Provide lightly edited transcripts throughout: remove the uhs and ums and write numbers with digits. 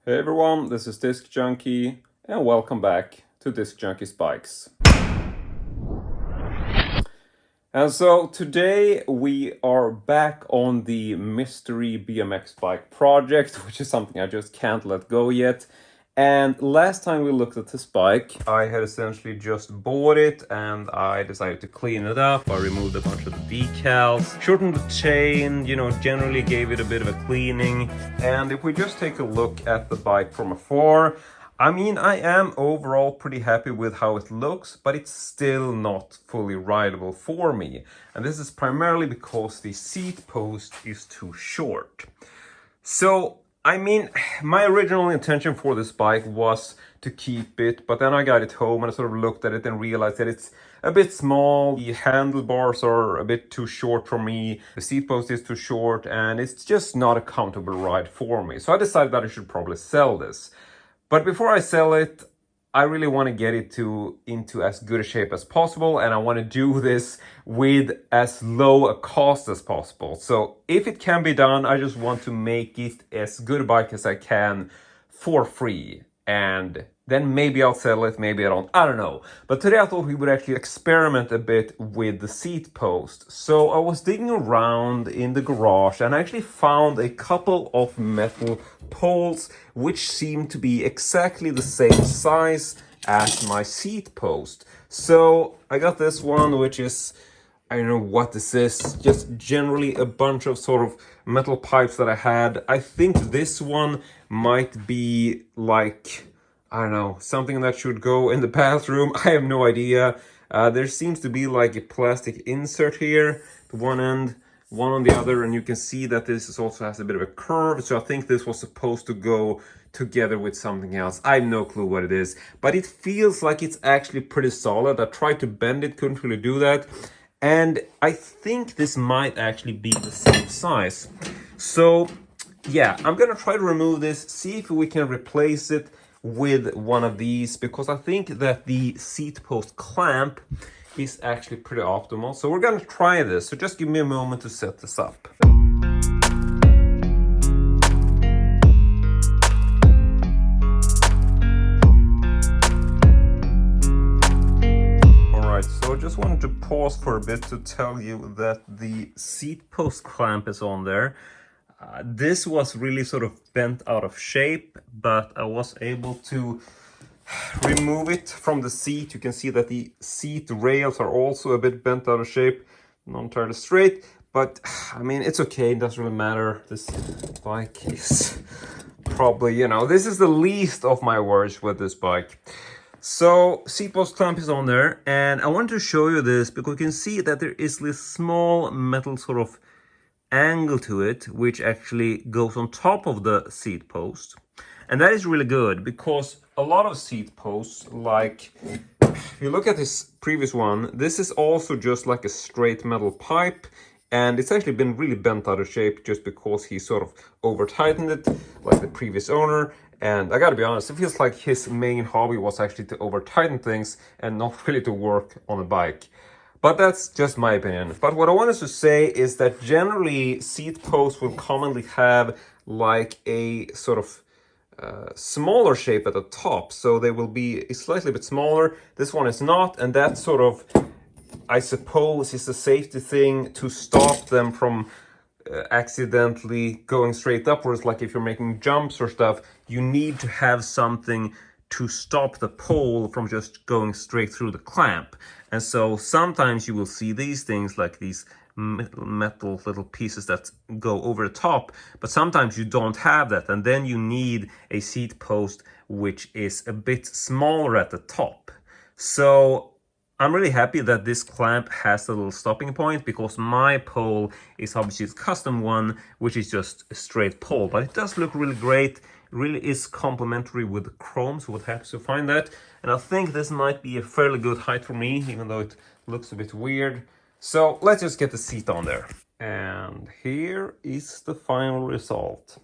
Hey everyone, this is Disc Junkie, and welcome back to Discjunkie'S bikes. And so today we are back on the mystery BMX bike project, which is something I just can't let go yet. And last time we looked at this bike, I had essentially just bought it and I decided to clean it up. I removed a bunch of the decals, shortened the chain, generally gave it a bit of a cleaning. And if we just take a look at the bike from afar, I am overall pretty happy with how it looks, but it's still not fully rideable for me. And this is primarily because the seat post is too short. So, my original intention for this bike was to keep it, but then I got it home and I sort of looked at it and realized that it's a bit small. The handlebars are a bit too short for me. The seat post is too short and it's just not a comfortable ride for me. So I decided that I should probably sell this. But before I sell it, I really want to get it into as good a shape as possible, and I want to do this with as low a cost as possible. So if it can be done, I just want to make it as good a bike as I can for free. And then maybe I'll sell it, maybe I don't know. But today I thought we would actually experiment a bit with the seat post. So I was digging around in the garage and I actually found a couple of metal poles which seem to be exactly the same size as my seat post. So I got this one, which is, I don't know what this is, just generally a bunch of sort of metal pipes that I had. I think this one might be like, I don't know, something that should go in the bathroom. I have no idea. There seems to be like a plastic insert here, the one end, one on the other, and you can see that this also has a bit of a curve. So I think this was supposed to go together with something else. I have no clue what it is, but it feels like it's actually pretty solid. I tried to bend it, couldn't really do that. And I think this might actually be the same size. So yeah, I'm gonna try to remove this, see if we can replace it with one of these, because I think that the seat post clamp is actually pretty optimal. So we're gonna try this. So just give me a moment to set this up. So I just wanted to pause for a bit to tell you that the seat post clamp is on there. This was really sort of bent out of shape, but I was able to remove it from the seat. You can see that the seat rails are also a bit bent out of shape, not entirely straight, but it's okay, it doesn't really matter. This bike is probably, this is the least of my worries with this bike. So seat post clamp is on there, and I want to show you this because you can see that there is this small metal sort of angle to it which actually goes on top of the seat post, and that is really good because a lot of seat posts, like if you look at this previous one, this is also just like a straight metal pipe, and it's actually been really bent out of shape just because he sort of over tightened it like the previous owner. And I gotta be honest, it feels like his main hobby was actually to over tighten things and not really to work on a bike. But that's just my opinion. But what I wanted to say is that generally seat posts will commonly have like a sort of smaller shape at the top. So they will be a slightly bit smaller. This one is not, and that sort of, I suppose, is a safety thing to stop them from accidentally going straight upwards. Like if you're making jumps or stuff, you need to have something to stop the pole from just going straight through the clamp. And so sometimes you will see these things like these metal little pieces that go over the top, but sometimes you don't have that, and then you need a seat post which is a bit smaller at the top. So I'm really happy that this clamp has a little stopping point, because my pole is obviously a custom one, which is just a straight pole, but it does look really great. It really is complementary with the chrome, so we'll have to find that. And I think this might be a fairly good height for me, even though it looks a bit weird. So let's just get the seat on there. And here is the final result.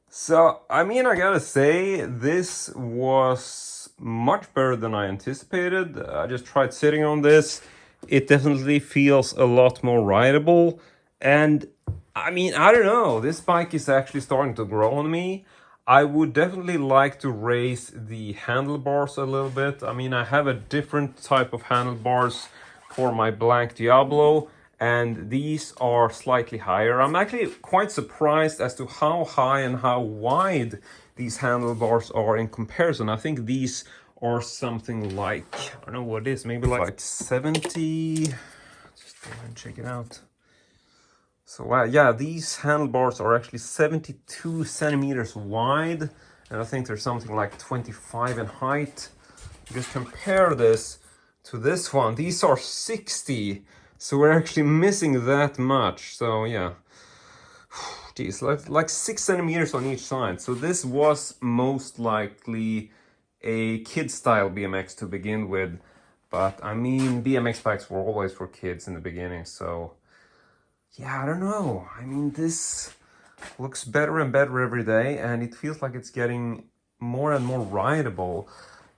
So, I gotta say, this was much better than I anticipated. I just tried sitting on this. It definitely feels a lot more rideable. And I don't know, this bike is actually starting to grow on me. I would definitely like to raise the handlebars a little bit. I mean, I have a different type of handlebars for my Blank Diablo, and these are slightly higher. I'm actually quite surprised as to how high and how wide these handlebars are in comparison. I think these are something like, I don't know what it is, maybe like 70. Just go and check it out. So yeah, these handlebars are actually 72 centimeters wide, and I think there's something like 25 in height. Just compare this to this one. These are 60, so we're actually missing that much. So yeah, geez, like 6 centimeters on each side. So this was most likely a kid-style BMX to begin with, but I mean, BMX bikes were always for kids in the beginning, so yeah, I don't know. I mean, this looks better and better every day, and it feels like it's getting more and more rideable.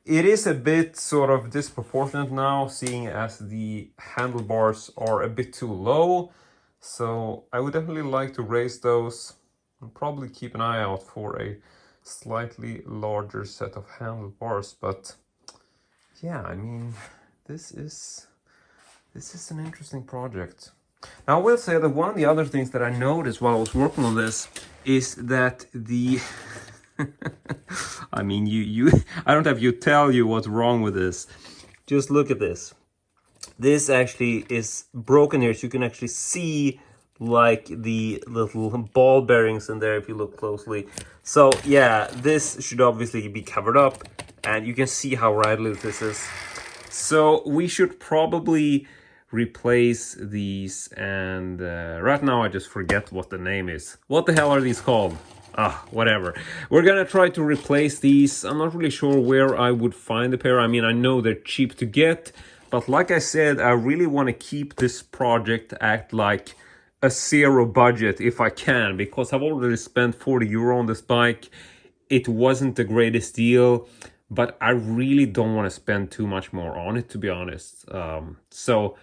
It is a bit sort of disproportionate now, seeing as the handlebars are a bit too low. So I would definitely like to raise those and probably keep an eye out for a slightly larger set of handlebars. But yeah, I mean, this is an interesting project. Now I will say that one of the other things that I noticed while I was working on this is that the I mean, I don't have to tell you what's wrong with this. Just look at this. This actually is broken here, so you can actually see like the little ball bearings in there if you look closely. So yeah, this should obviously be covered up, and you can see how rattly this is. So we should probably replace these, and right now I just forget what the name is. What the hell are these called? Whatever. We're gonna try to replace these. I'm not really sure where I would find the pair. I mean, I know they're cheap to get, but like I said, I really want to keep this project at like a zero budget if I can, because I've already spent 40 euro on this bike. It wasn't the greatest deal, but I really don't want to spend too much more on it, to be honest. So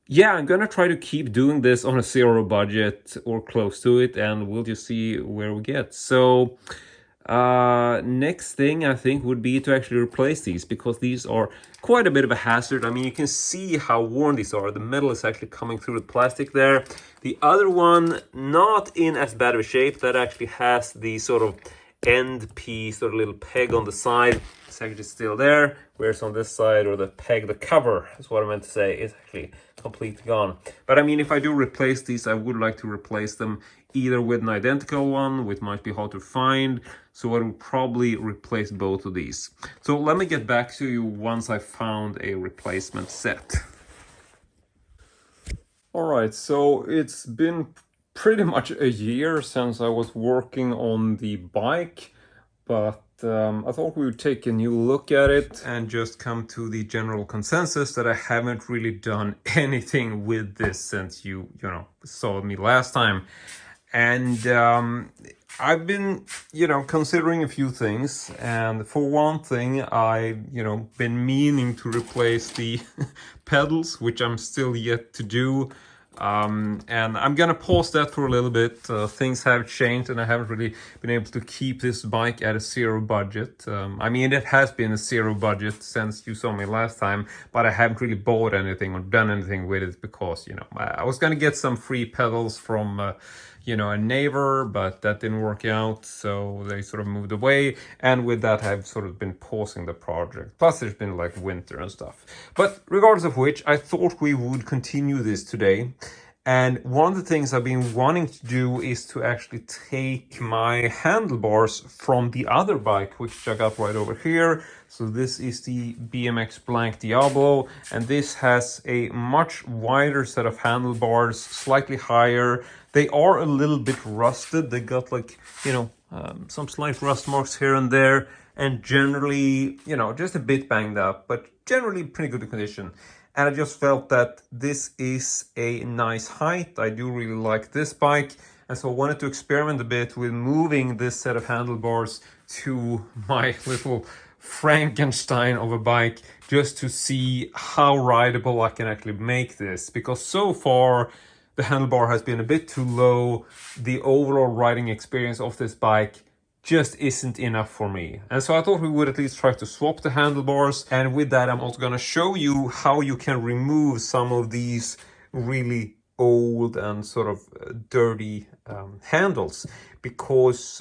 yeah, I'm gonna try to keep doing this on a zero budget or close to it, and we'll just see where we get. So next thing I think would be to actually replace these, because these are quite a bit of a hazard. I mean, you can see how worn these are. The metal is actually coming through the plastic there. The other one, not in as bad of a shape. That actually has the sort of end piece or little peg on the side. It's actually still there, whereas on this side, or the peg, the cover is what I meant to say, is actually completely gone. But I mean, if I do replace these, I would like to replace them either with an identical one, which might be hard to find, so I will probably replace both of these. So let me get back to you once I found a replacement set. All right, so it's been pretty much a year since I was working on the bike, but I thought we would take a new look at it and just come to the general consensus that I haven't really done anything with this since you saw me last time. And I've been, considering a few things. And for one thing, I've, been meaning to replace the pedals, which I'm still yet to do. And I'm gonna pause that for a little bit. Things have changed, and I haven't really been able to keep this bike at a zero budget. I mean, it has been a zero budget since you saw me last time, but I haven't really bought anything or done anything with it because, I was gonna get some free pedals from a neighbor, but that didn't work out, so they sort of moved away, and with that I've sort of been pausing the project. Plus there's been like winter and stuff. But regardless of which, I thought we would continue this today. And one of the things I've been wanting to do is to actually take my handlebars from the other bike, which I got right over here. So this is the BMX Blank Diablo, and this has a much wider set of handlebars, slightly higher. They are a little bit rusted. They got like, some slight rust marks here and there, and generally, just a bit banged up, but generally pretty good condition. And I just felt that this is a nice height. I do really like this bike. And so I wanted to experiment a bit with moving this set of handlebars to my little Frankenstein of a bike, just to see how rideable I can actually make this. Because so far, the handlebar has been a bit too low. The overall riding experience of this bike just isn't enough for me. And so I thought we would at least try to swap the handlebars. And with that, I'm also going to show you how you can remove some of these really old and sort of dirty handles, because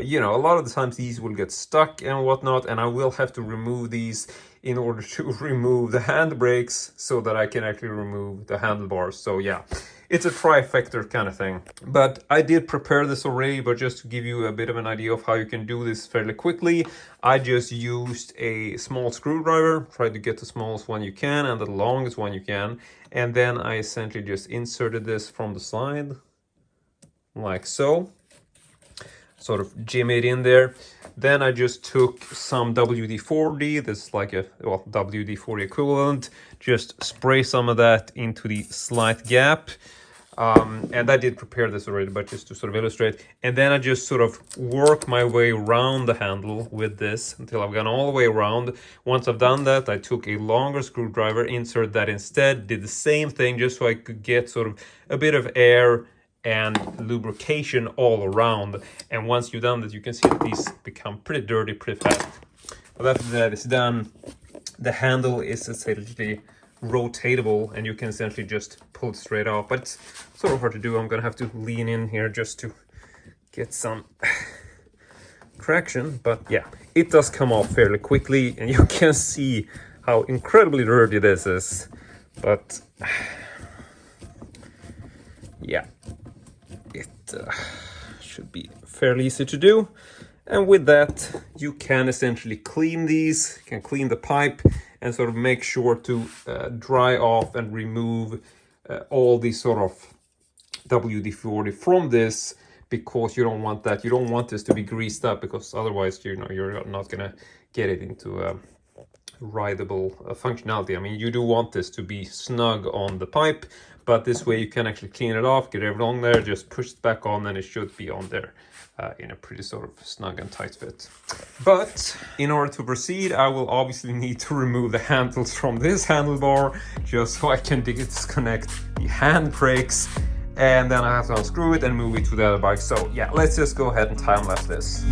you know, a lot of the times these will get stuck and whatnot, and I will have to remove these in order to remove the handbrakes so that I can actually remove the handlebars. So yeah, it's a trifecta kind of thing. But I did prepare this already, but just to give you a bit of an idea of how you can do this fairly quickly, I just used a small screwdriver, tried to get the smallest one you can and the longest one you can, and then I essentially just inserted this from the side, like so. Sort of jimmy it in there. Then I just took some WD-40, this is like a WD-40 equivalent, just spray some of that into the slight gap. And I did prepare this already, but just to sort of illustrate. And then I just sort of work my way around the handle with this until I've gone all the way around. Once I've done that, I took a longer screwdriver, insert that instead, did the same thing just so I could get sort of a bit of air and lubrication all around. And once you've done that, you can see that these become pretty dirty pretty fast. But after that is done, the handle is essentially rotatable and you can essentially just pull it straight off, but it's sort of hard to do. I'm gonna have to lean in here just to get some traction, but yeah, it does come off fairly quickly and you can see how incredibly dirty this is. But yeah, it should be fairly easy to do. And with that, you can essentially clean these, you can clean the pipe and sort of make sure to dry off and remove all these sort of WD-40 from this, because you don't want that. You don't want this to be greased up, because otherwise, you know, you're not gonna get it into a ridable functionality. I mean, you do want this to be snug on the pipe, but this way you can actually clean it off, get everything on there, just push it back on, and it should be on there in a pretty sort of snug and tight fit. But in order to proceed, I will obviously need to remove the handles from this handlebar, just so I can disconnect the handbrakes, and then I have to unscrew it and move it to the other bike. So yeah, let's just go ahead and time-lapse this.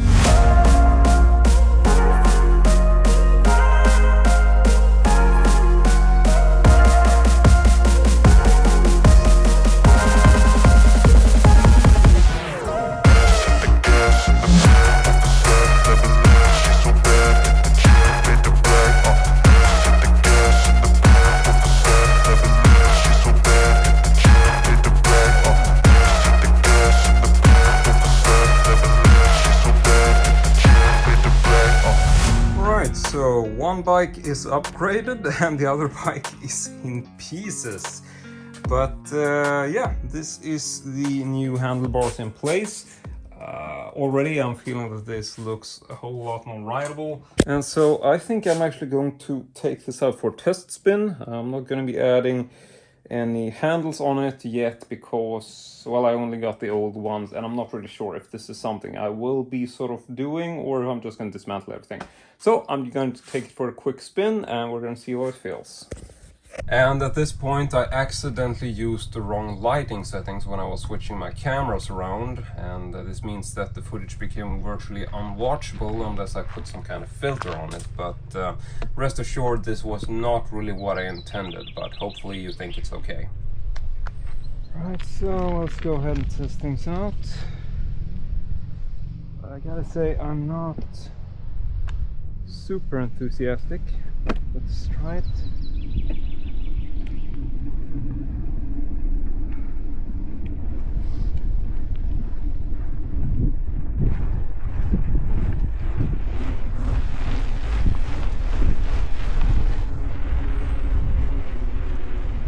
So one bike is upgraded and the other bike is in pieces. But yeah, this is the new handlebars in place. Already I'm feeling that this looks a whole lot more rideable. And so I think I'm actually going to take this out for test spin. I'm not going to be adding any handles on it yet because, well, I only got the old ones and I'm not really sure if this is something I will be sort of doing or if I'm just going to dismantle everything. So I'm going to take it for a quick spin and we're going to see how it feels. And at this point I accidentally used the wrong lighting settings when I was switching my cameras around, and this means that the footage became virtually unwatchable unless I put some kind of filter on it. But rest assured, this was not really what I intended, but hopefully you think it's okay. Right, so let's go ahead and test things out. I gotta say, I'm not super enthusiastic. Let's try it.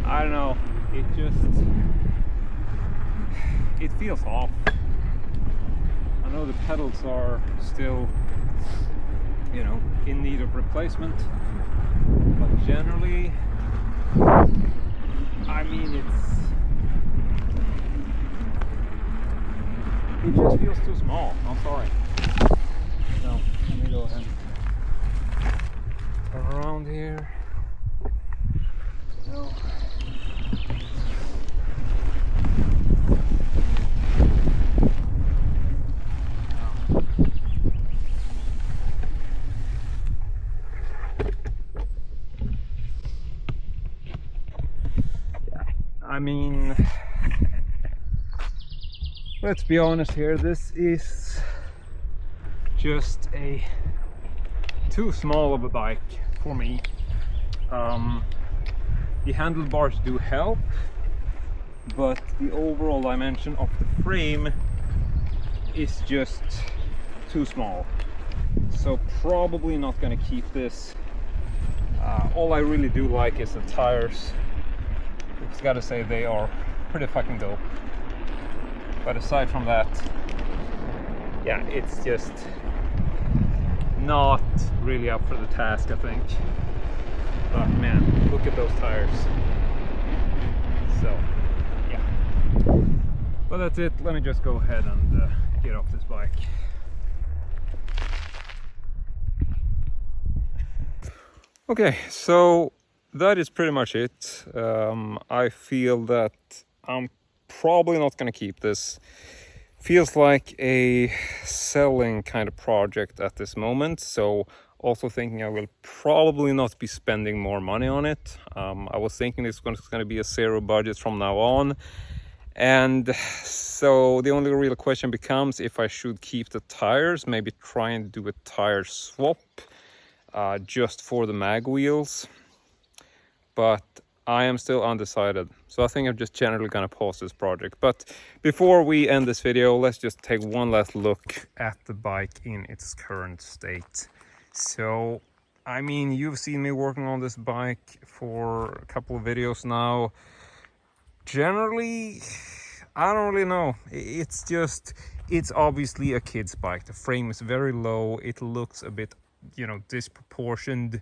I don't know, it feels off. I know the pedals are still, you know, in need of replacement, but generally, I mean, it just feels too small. I'm sorry. So let me go ahead and around here. So. I mean, let's be honest here, this is just a too small of a bike for me. The handlebars do help, but the overall dimension of the frame is just too small, so probably not gonna keep this. All I really do like is the tires. I've got to say they are pretty fucking dope, but aside from that, yeah, it's just not really up for the task, I think. But man, look at those tires. So yeah, but that's it. Let me just go ahead and get off this bike. Okay, so that is pretty much it. I feel that I'm probably not gonna keep this. Feels like a selling kind of project at this moment, so also thinking I will probably not be spending more money on it. I was thinking it's going to be a zero budget from now on, and so the only real question becomes if I should keep the tires, maybe try and do a tire swap just for the mag wheels, but I am still undecided, so I think I'm just generally gonna pause this project. But before we end this video, let's just take one last look at the bike in its current state. So, I mean, you've seen me working on this bike for a couple of videos now. Generally, I don't really know. It's obviously a kid's bike. The frame is very low. It looks a bit, disproportioned.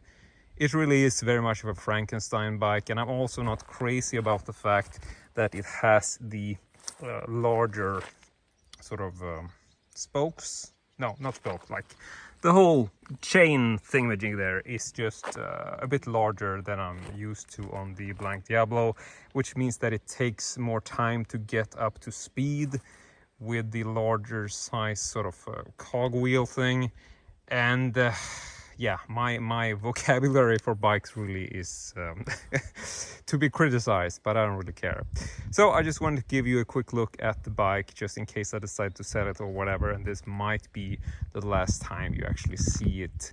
It really is very much of a Frankenstein bike, and I'm also not crazy about the fact that it has the larger sort of spokes. No, not spokes, like the whole chain thingamajig there is just a bit larger than I'm used to on the Blank Diablo, which means that it takes more time to get up to speed with the larger size sort of cogwheel thing. And yeah, my vocabulary for bikes really is to be criticized, but I don't really care. So I just wanted to give you a quick look at the bike, just in case I decide to sell it or whatever, and this might be the last time you actually see it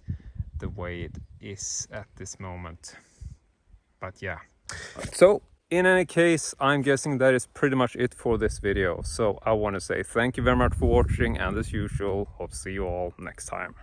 the way it is at this moment. But yeah, so in any case, I'm guessing that is pretty much it for this video. So I want to say thank you very much for watching, and as usual, hope to see you all next time.